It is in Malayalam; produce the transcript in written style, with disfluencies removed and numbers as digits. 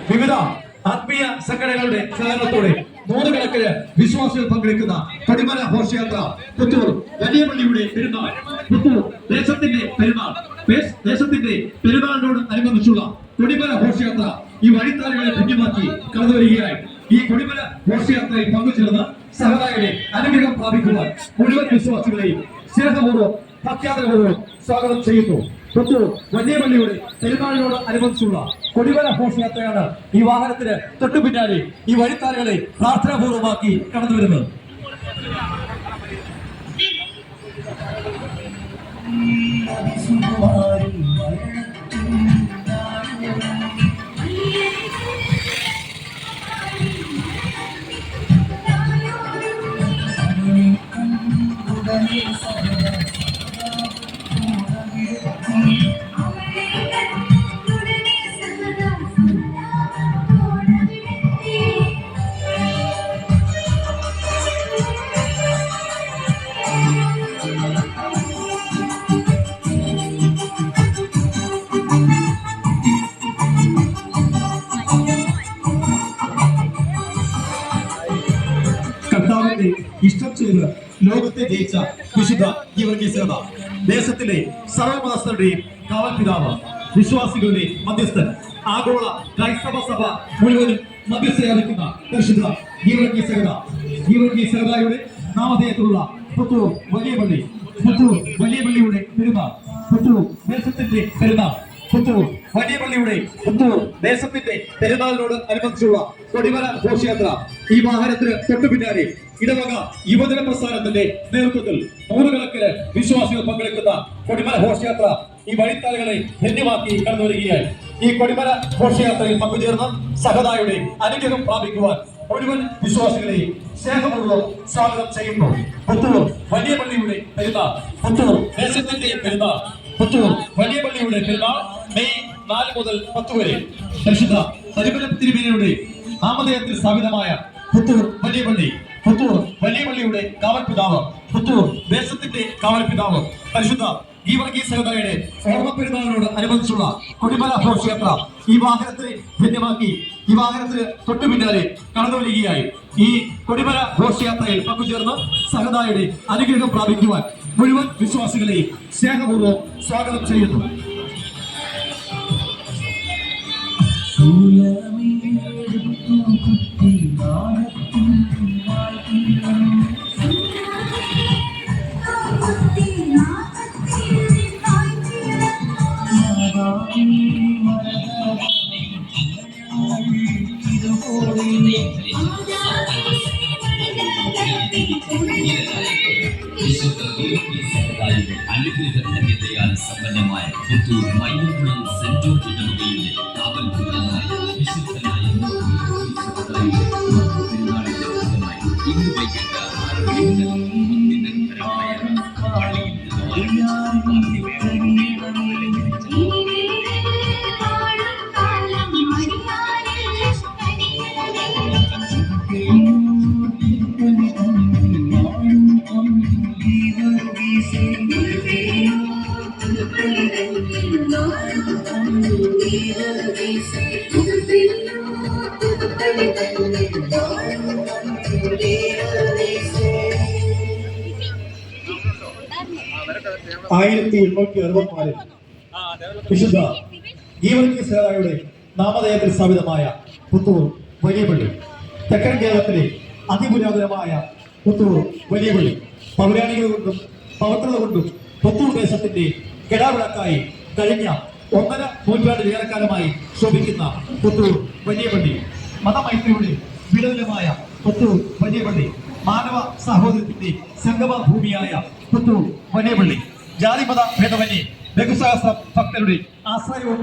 വിവിധ ആത്മീയ സംഘടനകളുടെ സഹകരണത്തോടെ നൂറുകണക്കിന് വിശ്വാസികൾ പങ്കെടുക്കുന്ന കൊടിമല ഘോഷയാത്ര പുത്തൂർ വലിയ പള്ളിയുടെ പെരുന്നാൾ. പുത്തൂർ ദേശത്തിന്റെ പെരുന്നാളിനോട് അനുബന്ധിച്ചുള്ള കൊടിമല ഘോഷയാത്ര ഈ വഴിത്താരകളെ ധന്യമാക്കി കടന്നു വരികയായി. ഈ കൊടിമല ഘോഷയാത്രയിൽ പങ്കുചേർന്ന് സഹതായുടെ അനുഗ്രഹം പ്രാപിക്കുവാൻ മുഴുവൻ വിശ്വാസികളെയും സ്നേഹപൂർവ്വം ഭക്യാദരപൂർവ്വം സ്വാഗതം ചെയ്യുന്നു. പുത്തൂർ വലിയ പള്ളിയുടെ പെരുന്നാളിനോട് അനുബന്ധിച്ചുള്ള കൊടിമല ഘോഷയാത്രയാണ് ഈ വാഹനത്തിന് തൊട്ടു പിന്നാലെ ഈ വഴിത്താരകളെ പ്രാർത്ഥനാപൂർവ്വമാക്കി കടന്നു വരുന്നത്. ഇഷ്ടം ചെയ്ത് ലോകത്തെ ജയിച്ച വിശുദ്ധ ഗീവർഗീസ് ദേശത്തിലെ സർവമതസ്ഥരുടെയും കാവൽപിതാവ്, വിശ്വാസികളുടെ മധ്യസ്ഥൻ, ആഗോള ക്രൈസ്തവ സഭ മുഴുവനും മധ്യസ്ഥയായിരിക്കുന്ന പരിശുദ്ധ ഗീവർഗീസ് നാമധേയത്തിലുള്ള പുത്തൂർ വലിയ പള്ളി, പുത്തൂർ വലിയ പള്ളിയുടെ പെരുന്നാൾ, പുത്തൂർ ദേശത്തിന്റെ പെരുന്നാൾ, പുത്തൂർ വലിയ പള്ളിയുടെ പുത്തൂർ ദേശത്തിന്റെ പെരുന്നാളിനോട് അനുബന്ധിച്ചുള്ള കൊടിമല ഘോഷയാത്ര ഈ വാഹനത്തിന് തൊട്ടു പിന്നാലെ ഇടവക യുവജന പ്രസ്ഥാനത്തിന്റെ നേതൃത്വത്തിൽ നൂറുകണക്കിന് വിശ്വാസികൾ പങ്കെടുക്കുന്ന കൊടിമല ഘോഷയാത്ര ഈ വഴിത്താരകളെ ധന്യമാക്കി കടന്നു വരികയായി. ഈ കൊടിമല ഘോഷയാത്രയിൽ പങ്കുചേർന്ന് സഹതായുടെ അനുഗ്രഹം പ്രാപിക്കുവാൻ മുഴുവൻ വിശ്വാസികളെയും സ്നേഹപൂർവ്വം സ്വാഗതം ചെയ്യുന്നു. പുത്തൂർ വലിയ പള്ളിയുടെ പെരുന്നാൾ, പുത്തൂർ ദേശത്തിന്റെ പെരുന്നാൾ, പുത്തൂർ വലിയ പള്ളിയുടെ പെരുന്നാൾ മെയ് 4 മുതൽ 10 വരെ പരിശുദ്ധ പരിമല തിരുമേനിയുടെ നാമധേയത്തിൽ സ്ഥാപിതമായ പുത്തൂർ വലിയ പള്ളി, പുത്തൂർ വലിയ പള്ളിയുടെ കാവൽപിതാവ്, പുത്തൂർ ദേശത്തിന്റെ കാവൽപിതാവ് പരിശുദ്ധ ഗീവർഗീസ് സഹോദരയുടെ ഓർമ്മ പെരുന്നാളിനോട് അനുബന്ധിച്ചുള്ള കൊടിമല ഘോഷയാത്ര ഈ വാഹനത്തെ ധന്യമാക്കി ഈ വാഹനത്തിന് തൊട്ടു പിന്നാലെ കടന്നു വരികയായി. ഈ കൊടിമല ഘോഷയാത്രയിൽ പങ്കുചേർന്ന് സഹതായുടെ അനുഗ്രഹം പ്രാപിക്കുവാൻ മുഴുവൻ വിശ്വാസികളെയും സ്നേഹപൂർവ്വം സ്വാഗതം ചെയ്യുന്നു. അനുഗ്രഹധന്യതയാൽ സമ്പന്നമായ പുത്തൂർ മൈലക്കുളം സെന്റ് ജോർജ് ഇടവകയിലെ കാവൽപിതാവായ വിശുദ്ധനായ പെരുന്നാളിന്റെ ഭാഗമായി ഇന്ന് വൈകിട്ട് 1864 വിശുദ്ധ ഗീവർഗീസ് സഹോദരയുടെ നാമധേയത്തിൽ സ്ഥാപിതമായ പുത്തൂർ വലിയ പള്ളി, തെക്കൻ കേരളത്തിലെ അതിപുരാതനമായ പുത്തൂർ വലിയ പള്ളി പൗരാണികത കൊണ്ടും പവിത്രത കൊണ്ടും പുത്തൂർ ദേശത്തിന്റെ കെടാവിളക്കായി കഴിഞ്ഞ 1.5 നൂറ്റാണ്ടിലേറെക്കാലമായി ശോഭിക്കുന്ന പുത്തൂർ വലിയ പള്ളി, മതമൈത്രിയുടെ വിടലമായ പുത്തൂർ വലിയ പള്ളി, മാനവ സഹോദരത്തിന്റെ സംഗമ ഭൂമിയായ പുത്തൂർ വലിയ പള്ളി, ജാതിമത ഭേദമന്യേ ബഹുസഹസ്ര ഭക്തരുടെ ആശ്രയവും